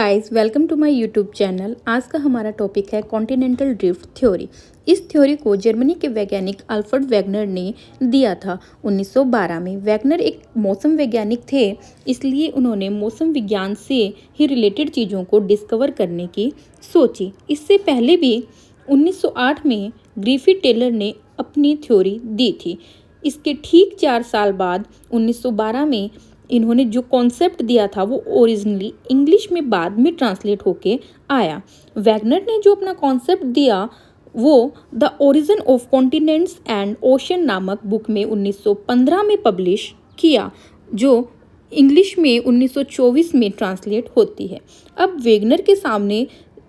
Guys, welcome to my YouTube channel. आज का हमारा टॉपिक है कॉन्टिनेंटल ड्रिफ्ट थ्योरी। इस थ्योरी को जर्मनी के वैज्ञानिक अल्फ्रेड वेगनर ने दिया था 1912 में। वेगनर एक मौसम वैज्ञानिक थे, इसलिए उन्होंने मौसम विज्ञान से ही रिलेटेड चीज़ों को डिस्कवर करने की सोची। इससे पहले भी 1908 में ग्रिफिथ टेलर ने अपनी थ्योरी दी थी। इसके ठीक 4 साल बाद 1912 में इन्होंने जो कॉन्सेप्ट दिया था वो ओरिजिनली इंग्लिश में बाद में ट्रांसलेट होके आया। वैगनर ने जो अपना कॉन्सेप्ट दिया वो the origin of continents and ocean नामक बुक में 1915 में पब्लिश किया, जो इंग्लिश में 1924 में ट्रांसलेट होती है। अब वैगनर के सामने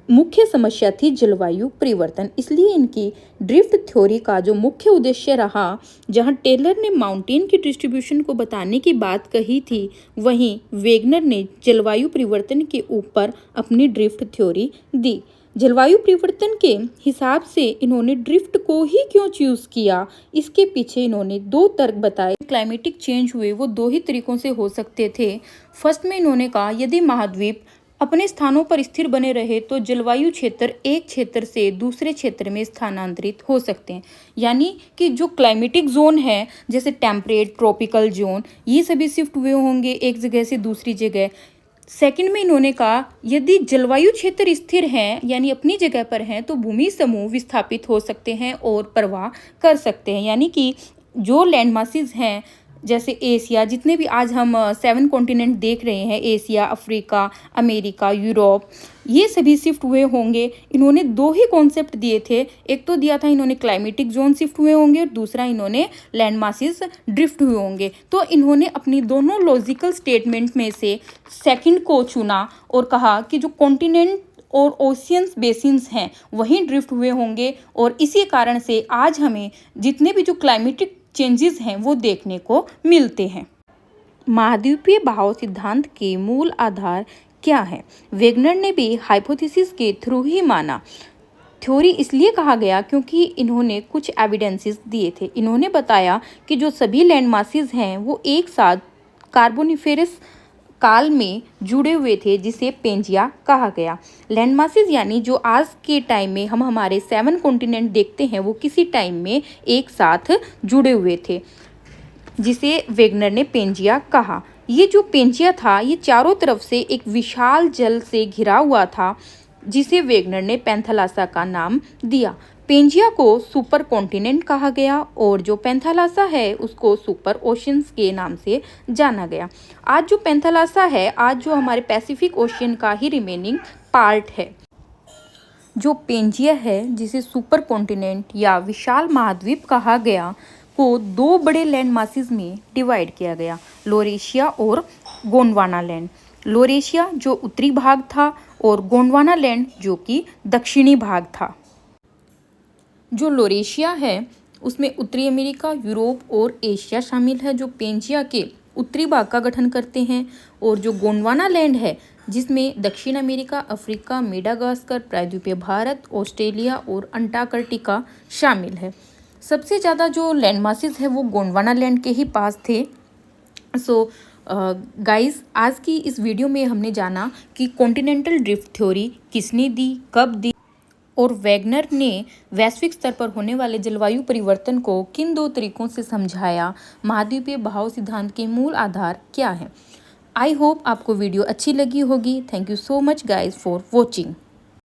मुख्य समस्या थी जलवायु परिवर्तन, इसलिए इनकी ड्रिफ्ट थ्योरी का जो मुख्य उद्देश्य रहा, जहां टेलर ने माउंटेन की डिस्ट्रीब्यूशन को बताने की बात कही थी, वहीं वैगनर ने जलवायु परिवर्तन के ऊपर अपनी ड्रिफ्ट थ्योरी दी। जलवायु परिवर्तन के हिसाब से इन्होंने ड्रिफ्ट को ही क्यों चूज किया, इसके पीछे इन्होंने 2 तर्क बताए। क्लाइमेटिक चेंज हुए वो 2 ही तरीकों से हो सकते थे। फर्स्ट में इन्होंने कहा यदि महाद्वीप अपने स्थानों पर स्थिर बने रहे तो जलवायु क्षेत्र एक क्षेत्र से दूसरे क्षेत्र में स्थानांतरित हो सकते हैं, यानी कि जो क्लाइमेटिक जोन है जैसे टेम्परेट, ट्रॉपिकल जोन, ये सभी शिफ्ट हुए होंगे एक जगह से दूसरी जगह। सेकंड में इन्होंने कहा यदि जलवायु क्षेत्र स्थिर हैं यानी अपनी जगह पर हैं तो भूमि समूह विस्थापित हो सकते हैं और प्रवाह कर सकते हैं, यानी कि जो लैंड मासेस हैं जैसे एशिया, जितने भी आज हम 7 कॉन्टिनेंट देख रहे हैं, एशिया, अफ्रीका, अमेरिका, यूरोप, ये सभी शिफ्ट हुए होंगे। इन्होंने 2 ही कॉन्सेप्ट दिए थे, एक तो दिया था इन्होंने क्लाइमेटिक जोन शिफ्ट हुए होंगे और दूसरा इन्होंने लैंड मासेस ड्रिफ्ट हुए होंगे। तो इन्होंने अपनी दोनों लॉजिकल स्टेटमेंट में से सेकंड को चुना और कहा कि जो कॉन्टिनेंट और ओशियंस बेसिन्स हैं वहीं ड्रिफ्ट हुए होंगे, और इसी कारण से आज हमें जितने भी जो क्लाइमेटिक चेंजेस हैं वो देखने को मिलते हैं। महाद्वीपीय बहाव सिद्धांत के मूल आधार क्या है? वैगनर ने भी हाइपोथेसिस के थ्रू ही माना। थ्योरी इसलिए कहा गया क्योंकि इन्होंने कुछ एविडेंसेस दिए थे। इन्होंने बताया कि जो सभी लैंड मासेस हैं वो एक साथ कार्बोनिफेरस काल में जुड़े हुए थे, जिसे पेंजिया कहा गया। लैंड मासेस यानी जो आज के टाइम में हम हमारे 7 कॉन्टिनेंट देखते हैं वो किसी टाइम में एक साथ जुड़े हुए थे, जिसे वैगनर ने पेंजिया कहा। ये जो पेंजिया था ये चारों तरफ से एक विशाल जल से घिरा हुआ था, जिसे वैगनर ने पैंथालासा का नाम दिया। पेंजिया को सुपर कॉन्टिनेंट कहा गया और जो पैंथालासा है उसको सुपर ओशियंस के नाम से जाना गया। आज जो पैंथालासा है, आज जो हमारे पैसिफिक ओशियन का ही रिमेनिंग पार्ट है। जो पेंजिया है जिसे सुपर कॉन्टिनेंट या विशाल महाद्वीप कहा गया, को 2 बड़े लैंड मासेस में डिवाइड किया गया, लोरेशिया और गोंडवाना लैंड। लोरेशिया जो उत्तरी भाग था और गोंडवाना लैंड जो कि दक्षिणी भाग था। जो लोरेशिया है उसमें उत्तरी अमेरिका, यूरोप और एशिया शामिल है, जो पेंजिया के उत्तरी भाग का गठन करते हैं। और जो गोंडवाना लैंड है जिसमें दक्षिण अमेरिका, अफ्रीका, मेडागास्कर, प्रायद्वीपीय भारत, ऑस्ट्रेलिया और अंटार्कटिका शामिल है। सबसे ज़्यादा जो लैंड मासेस है वो गोंडवाना लैंड के ही पास थे। सो गाइस, आज की इस वीडियो में हमने जाना कि कॉन्टिनेंटल ड्रिफ्ट थ्योरी किसने दी, कब दी, और वैगनर ने वैश्विक स्तर पर होने वाले जलवायु परिवर्तन को किन 2 तरीकों से समझाया, महाद्वीपीय बहाव सिद्धांत के मूल आधार क्या है। आई होप आपको वीडियो अच्छी लगी होगी। Thank you so much guys for watching.